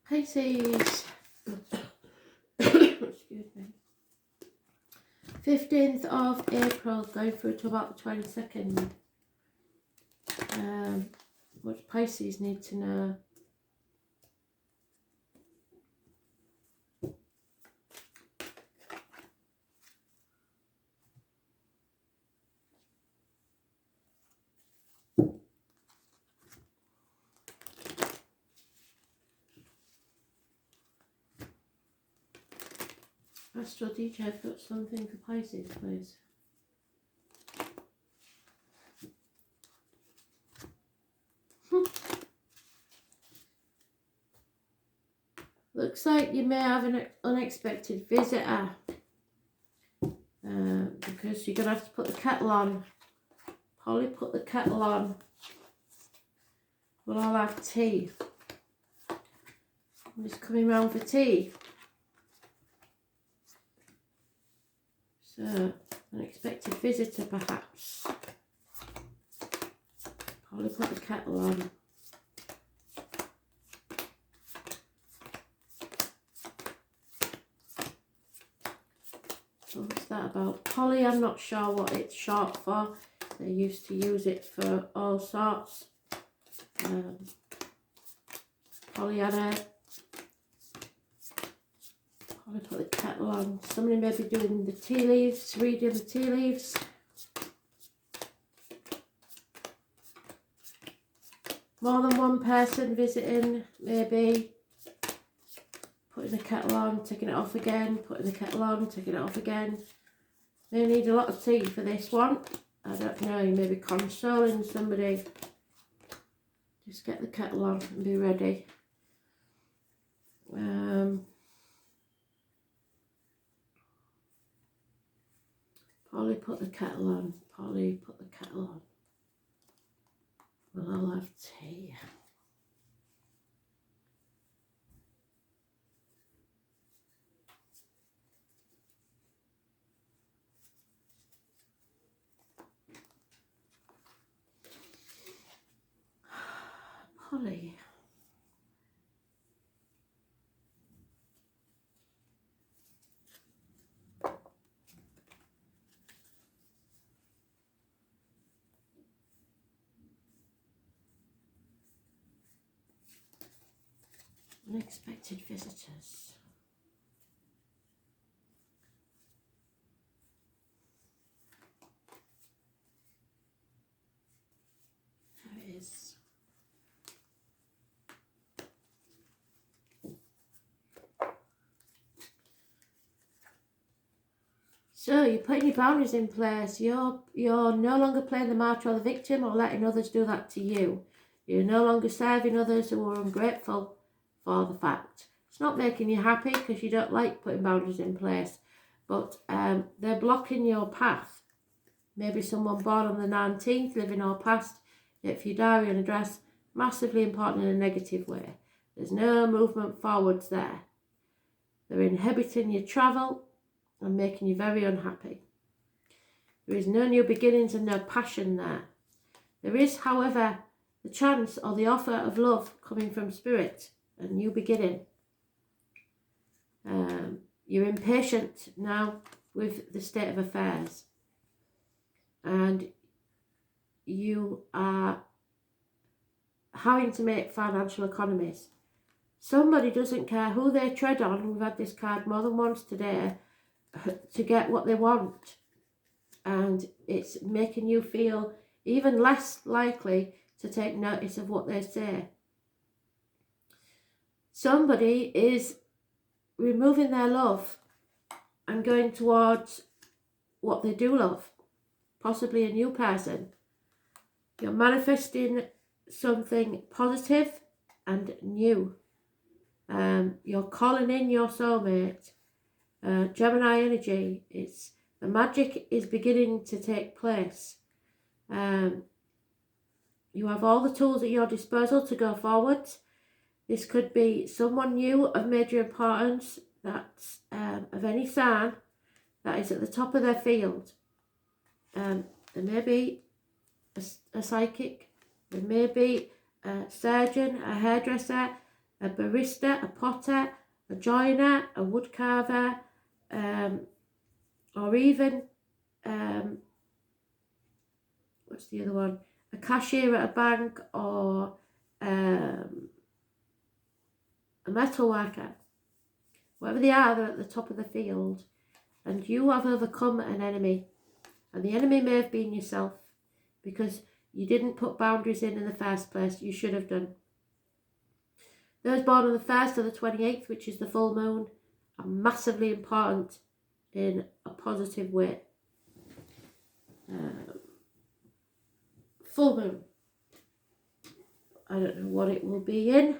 Pisces. Excuse me. 15th of April, going through to about the 22nd. What Pisces need to know. Astral DJ, I've got something for Pisces, please. Looks like you may have an unexpected visitor. Because you're going to have to put the kettle on. Polly, put the kettle on. We'll all have tea. I'm just coming round for tea. So, unexpected visitor perhaps. Polly, put the kettle on. So what's that about? Polly, I'm not sure what it's short for. They used to use it for all sorts. Pollyanna. Polly, put the kettle on. Somebody may be doing the tea leaves, reading the tea leaves. More than one person visiting, maybe. Putting the kettle on, taking it off again, putting the kettle on, taking it off again. They need a lot of tea for this one. I don't know, you may be consoling somebody. Just get the kettle on and be ready. Polly, put the kettle on. Polly, put the kettle on. We'll all have tea. Polly. Unexpected visitors. There it is. So you're putting your boundaries in place. You're no longer playing the martyr or the victim or letting others do that to you. You're no longer serving others who are ungrateful for the fact. It's not making you happy because you don't like putting boundaries in place, but they're blocking your path. Maybe someone born on the 19th, living or past, yet for your diary and address, massively important in a negative way. There's no movement forwards there. They're inhibiting your travel and making you very unhappy. There is no new beginnings and no passion there. There is, however, the chance or the offer of love coming from spirit, a new beginning. You're impatient now with the state of affairs, and you are having to make financial economies. Somebody doesn't care who they tread on. We've had this card more than once today, to get what they want, and it's making you feel even less likely to take notice of what they say. Somebody is removing their love and going towards what they do love, possibly a new person. You're manifesting something positive and new. You're calling in your soulmate. Gemini energy, the magic is beginning to take place. You have all the tools at your disposal to go forward. This could be someone new of major importance, that's of any sign, that is at the top of their field. There may be a psychic, there may be a surgeon, a hairdresser, a barista, a potter, a joiner, a woodcarver, or even, what's the other one? A cashier at a bank, or a metal worker. Whatever they are, they're at the top of the field. And you have overcome an enemy. And the enemy may have been yourself, because you didn't put boundaries in the first place. You should have done. Those born on the 1st or the 28th, which is the full moon, are massively important in a positive way. Full moon. I don't know what it will be in.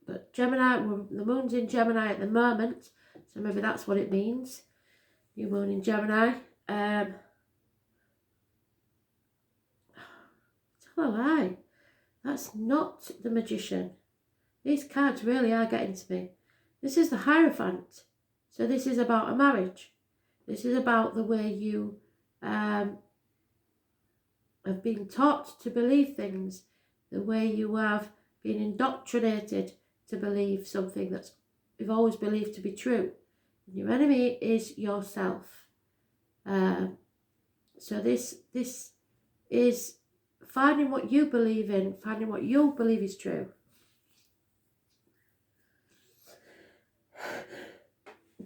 But Gemini, the moon's in Gemini at the moment, so maybe that's what it means. New moon in Gemini. Tell a lie. That's not the Magician. These cards really are getting to me. This is the Hierophant. So this is about a marriage. This is about the way you have been taught to believe things, the way you have been indoctrinated to believe something that you've always believed to be true. And your enemy is yourself. So this is finding what you believe in, finding what you believe is true.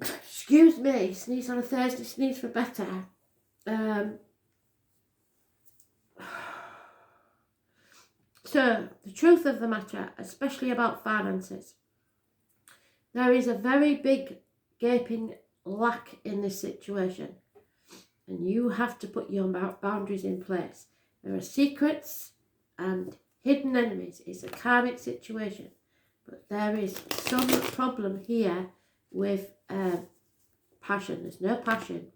Excuse me, sneeze on a Thursday, sneeze for better. So, the truth of the matter, especially about finances, there is a very big gaping lack in this situation, and you have to put your boundaries in place. There are secrets and hidden enemies. It's a karmic situation, but there is some problem here with passion. There's no passion.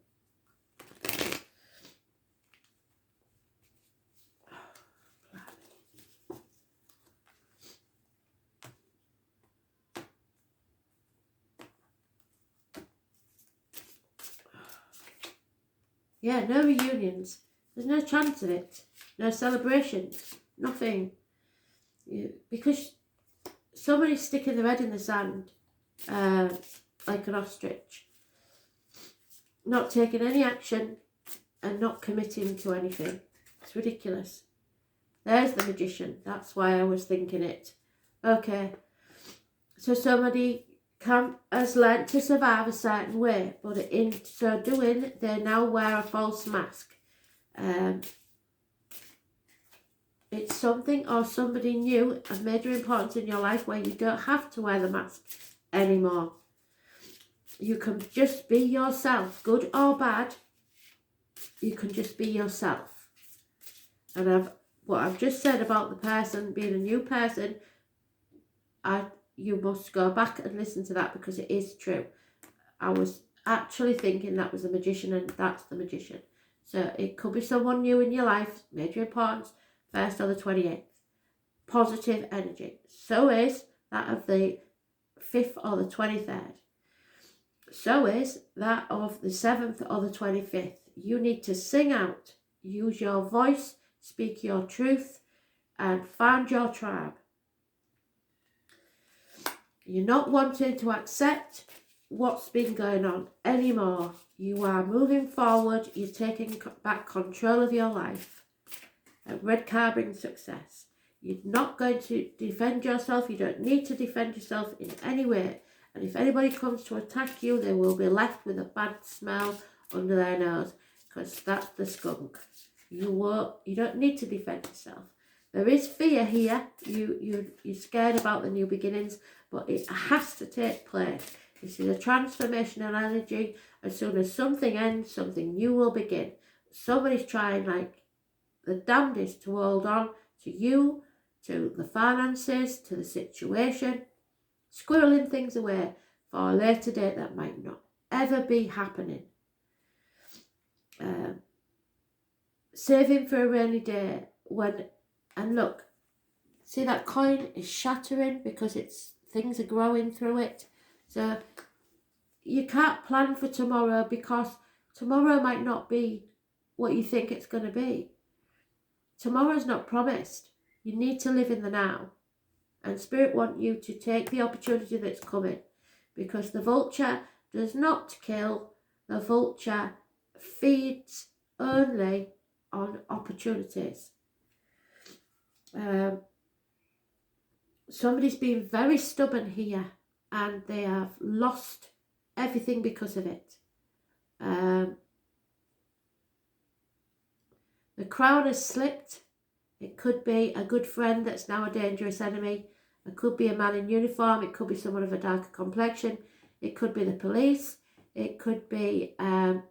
Yeah, no reunions. There's no chance of it. No celebrations. Nothing. Because somebody's sticking their head in the sand like an ostrich. Not taking any action and not committing to anything. It's ridiculous. There's the Magician. That's why I was thinking it. Okay. So somebody has learnt to survive a certain way, but in so doing, they now wear a false mask. It's something or somebody new of major importance in your life where you don't have to wear the mask anymore. You can just be yourself, good or bad. You can just be yourself. And what I've just said about the person being a new person, you must go back and listen to that, because it is true. I was actually thinking that was the Magician, and that's the Magician. So it could be someone new in your life, major importance, 1st or the 28th. Positive energy. So is that of the 5th or the 23rd. So is that of the 7th or the 25th. You need to sing out, use your voice, speak your truth, and find your tribe. You're not wanting to accept what's been going on anymore. You are moving forward. You're taking back control of your life. A red card brings success. You're not going to defend yourself. You don't need to defend yourself in any way. And if anybody comes to attack you, they will be left with a bad smell under their nose, because that's the skunk. You don't need to defend yourself. There is fear here. You're scared about the new beginnings, but it has to take place. This is a transformational energy. As soon as something ends, something new will begin. Somebody's trying like the damnedest to hold on to you, to the finances, to the situation, squirreling things away for a later date that might not ever be happening. Saving for a rainy day and look, see that coin is shattering because things are growing through it. So you can't plan for tomorrow, because tomorrow might not be what you think it's going to be. Tomorrow's not promised. You need to live in the now And Spirit want you to take the opportunity that's coming, because the vulture does not kill. The vulture feeds only on opportunities. Somebody's been very stubborn here and they have lost everything because of it. The crown has slipped. It could be a good friend that's now a dangerous enemy. It could be a man in uniform. It could be someone of a darker complexion. It could be the police. It could be a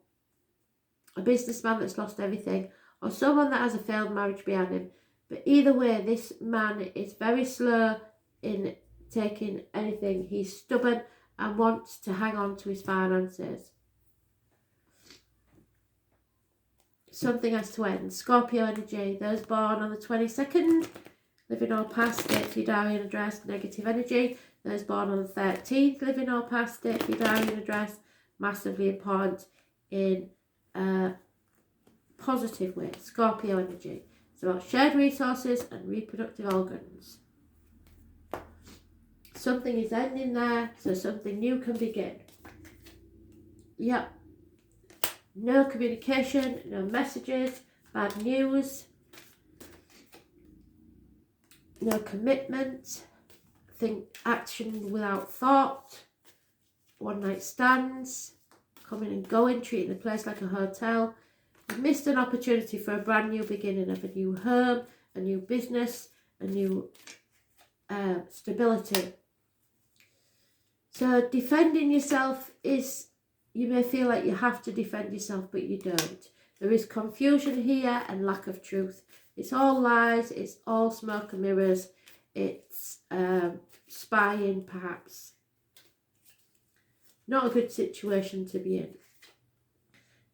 businessman that's lost everything, or someone that has a failed marriage behind him. But either way, this man is very slow in taking anything. He's stubborn and wants to hang on to his finances. Something has to end. Scorpio energy. Those born on the 22nd, living or past, date for your diary and address, negative energy. Those born on the 13th, living or past, date for your diary and address, massively important in a positive way. Scorpio energy. It's about shared resources and reproductive organs. Something is ending there, so something new can begin. Yep. No communication, no messages, bad news, no commitment, action without thought, one night stands, coming and going, treating the place like a hotel. You've missed an opportunity for a brand new beginning of a new home, a new business, a new stability. So defending yourself is, you may feel like you have to defend yourself, but you don't. There is confusion here and lack of truth. It's all lies, it's all smoke and mirrors, it's spying perhaps. Not a good situation to be in.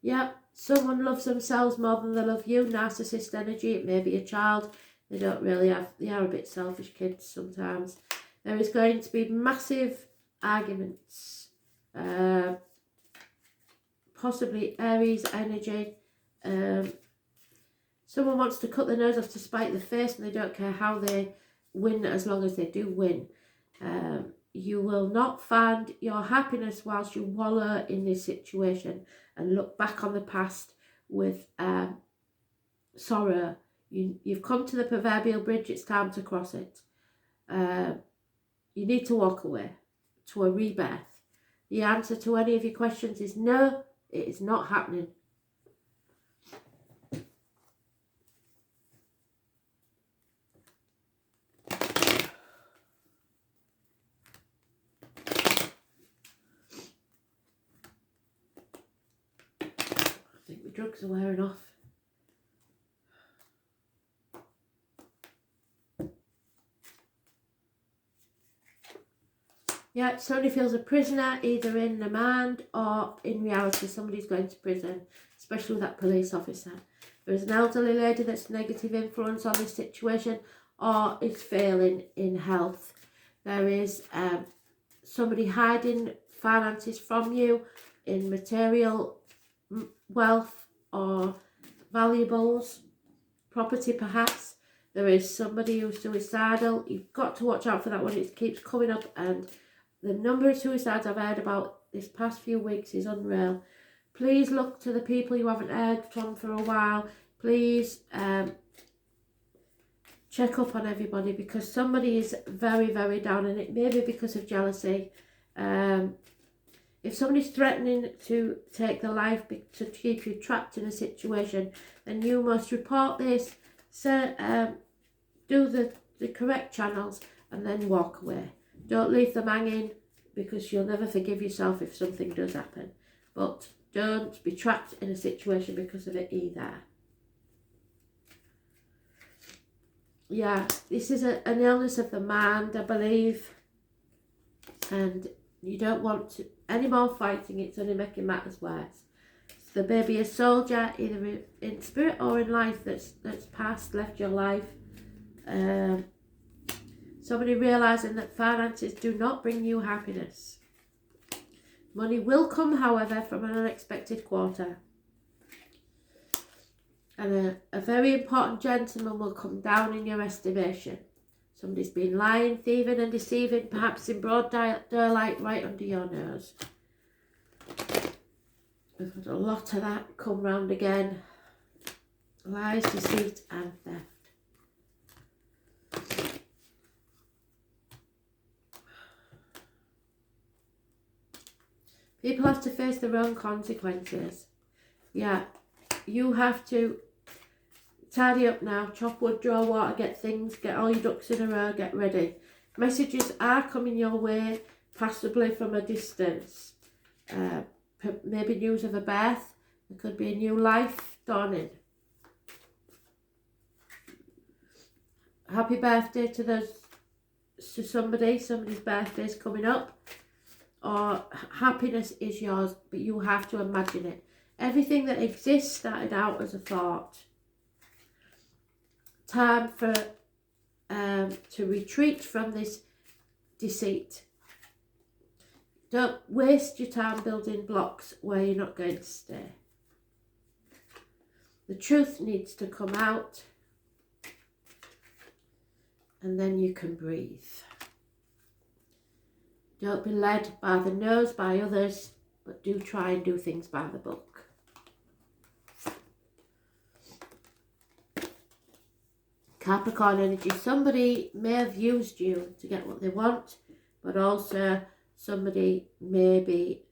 Yeah, someone loves themselves more than they love you. Narcissist energy, it may be a child. They are a bit selfish kids sometimes. There is going to be massive arguments. Possibly Aries energy. Someone wants to cut their nose off to spite the face, and they don't care how they win as long as they do win. You will not find your happiness whilst you wallow in this situation and look back on the past with sorrow. You've come to the proverbial bridge, it's time to cross it. You need to walk away to a rebirth. The answer to any of your questions is no, it is not happening. I think the drugs are wearing off. Yeah, somebody feels a prisoner, either in the mind or in reality. Somebody's going to prison, especially with that police officer. There is an elderly lady that's negative influence on this situation or is failing in health. There is somebody hiding finances from you in material wealth or valuables, property perhaps. There is somebody who's suicidal. You've got to watch out for that one. It keeps coming up, and the number of suicides I've heard about this past few weeks is unreal. Please look to the people you haven't heard from for a while. Please check up on everybody, because somebody is very, very down, and it may be because of jealousy. If somebody's threatening to take their life to keep you trapped in a situation, then you must report this, do the correct channels, and then walk away. Don't leave them hanging, because you'll never forgive yourself if something does happen. But don't be trapped in a situation because of it either. Yeah, this is an illness of the mind, I believe. And you don't want any more fighting. It's only making matters worse. So there may be a soldier, either in spirit or in life, that's passed, left your life. Somebody realising that finances do not bring you happiness. Money will come, however, from an unexpected quarter. And a very important gentleman will come down in your estimation. Somebody's been lying, thieving and deceiving, perhaps in broad daylight right under your nose. We've had a lot of that come round again. Lies, deceit and theft. People have to face their own consequences. Yeah, you have to tidy up now, chop wood, draw water, get all your ducks in a row, get ready. Messages are coming your way, possibly from a distance. Maybe news of a birth. There could be a new life dawning. Happy birthday to somebody's birthday's coming up. Or happiness is yours, but you have to imagine it. Everything that exists started out as a thought. Time for to retreat from this deceit. Don't waste your time building blocks where you're not going to stay. The truth needs to come out, and then you can breathe. Don't be led by the nose by others, but do try and do things by the book. Capricorn energy, somebody may have used you to get what they want, but also somebody may be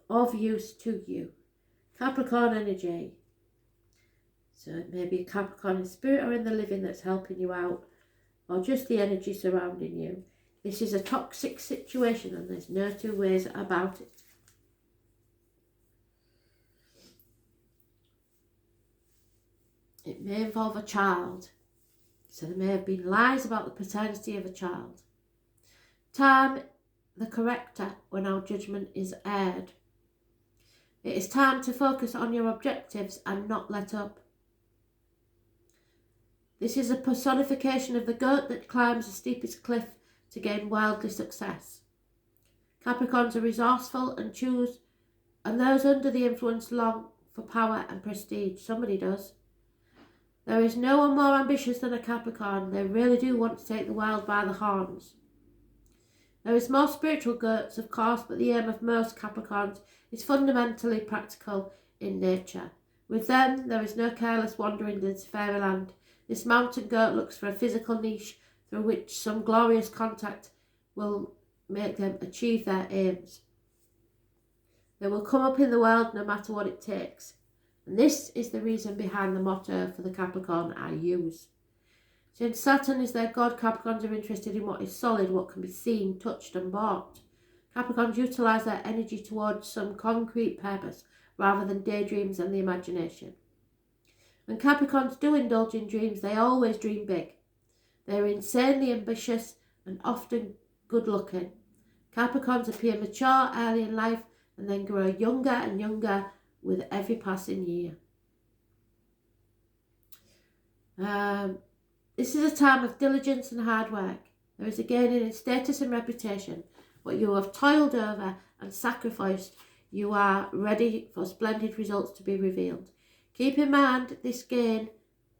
of use to you. Capricorn energy. So it may be a Capricorn in spirit or in the living that's helping you out, or just the energy surrounding you. This is a toxic situation and there's no two ways about it. It may involve a child. So there may have been lies about the paternity of a child. Time, the corrector, when our judgment is aired. It is time to focus on your objectives and not let up. This is a personification of the goat that climbs the steepest cliff to gain worldly success. Capricorns are resourceful and those under the influence long for power and prestige. Somebody does. There is no one more ambitious than a Capricorn. They really do want to take the world by the horns. There is more spiritual goats, of course, but the aim of most Capricorns is fundamentally practical in nature. With them, there is no careless wandering into fairyland. This mountain goat looks for a physical niche through which some glorious contact will make them achieve their aims. They will come up in the world no matter what it takes. And this is the reason behind the motto for the Capricorn I use. Since Saturn is their god, Capricorns are interested in what is solid, what can be seen, touched and bought. Capricorns utilise their energy towards some concrete purpose rather than daydreams and the imagination. When Capricorns do indulge in dreams, they always dream big. They're insanely ambitious and often good-looking. Capricorns appear mature early in life and then grow younger and younger with every passing year. This is a time of diligence and hard work. There is a gaining in status and reputation. What you have toiled over and sacrificed, you are ready for splendid results to be revealed. Keep in mind this gain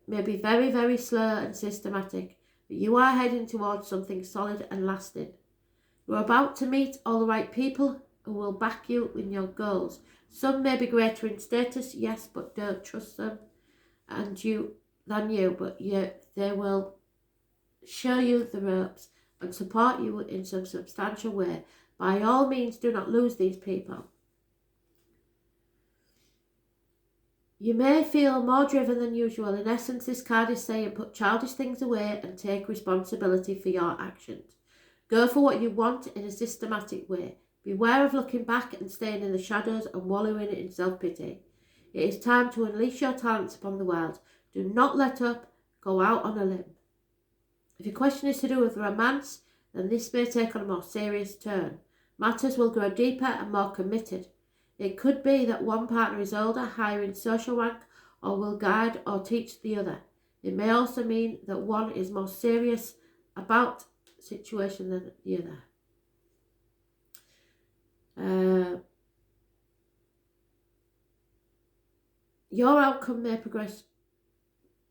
may be very, very slow and systematic, but you are heading towards something solid and lasting. You are about to meet all the right people who will back you in your goals. Some may be greater in status, yes, but don't trust them but they will show you the ropes and support you in some substantial way. By all means, do not lose these people. You may feel more driven than usual. In essence, this card is saying put childish things away and take responsibility for your actions. Go for what you want in a systematic way. Beware of looking back and staying in the shadows and wallowing in self-pity. It is time to unleash your talents upon the world. Do not let up. Go out on a limb. If your question is to do with romance, then this may take on a more serious turn. Matters will grow deeper and more committed. It could be that one partner is older, higher in social rank, or will guide or teach the other. It may also mean that one is more serious about the situation than the other. Your outcome may progress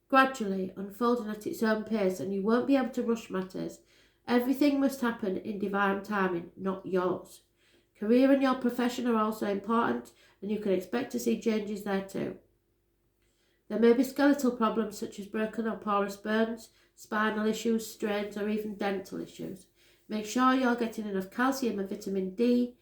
gradually unfolding at its own pace, and you won't be able to rush matters. Everything must happen in divine timing, not yours. Career and your profession are also important, and you can expect to see changes there too. There may be skeletal problems such as broken or porous bones, spinal issues, strains, or even dental issues. Make sure you're getting enough calcium and vitamin D.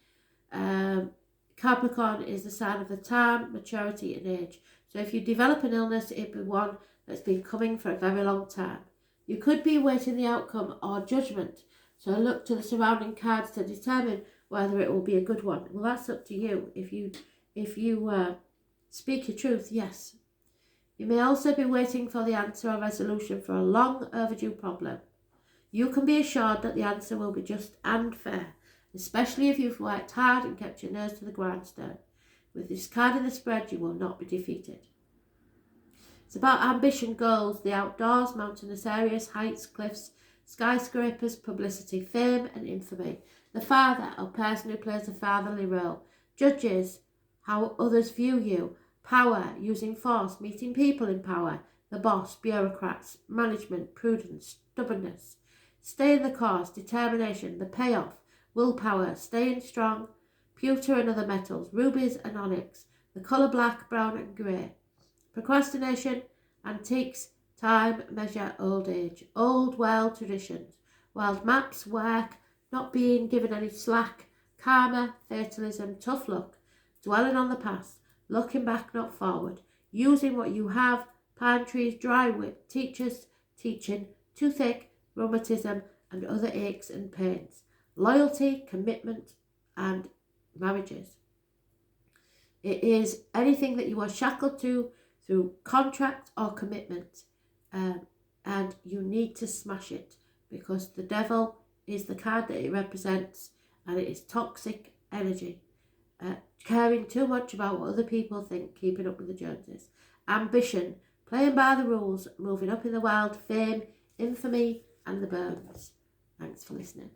Capricorn is the sign of the time, maturity and age. So if you develop an illness, it'll be one that's been coming for a very long time. You could be awaiting the outcome or judgment. So look to the surrounding cards to determine whether it will be a good one. Well, that's up to you. If you speak your truth, yes. You may also be waiting for the answer or resolution for a long overdue problem. You can be assured that the answer will be just and fair, especially if you've worked hard and kept your nose to the grindstone. With this card in the spread, you will not be defeated. It's about ambition, goals, the outdoors, mountainous areas, heights, cliffs, skyscrapers, publicity, fame and infamy. The father, or person who plays a fatherly role, judges how others view you, power, using force, meeting people in power, the boss, bureaucrats, management, prudence, stubbornness. Stay in the course, determination, the payoff, willpower, staying strong, pewter and other metals, rubies and onyx, the colour black, brown and grey. Procrastination, antiques, time, measure, old age, old world traditions, wild maps, work, not being given any slack, karma, fatalism, tough luck, dwelling on the past, looking back, not forward, using what you have, pine trees, dry wit, teachers, teaching, toothache, rheumatism and other aches and pains, loyalty, commitment and marriages. It is anything that you are shackled to through contract or commitment, and you need to smash it, because the devil is the card that it represents, and it is toxic energy. Caring too much about what other people think, keeping up with the Joneses. Ambition, playing by the rules, moving up in the world, fame, infamy and the bones. Thanks for listening.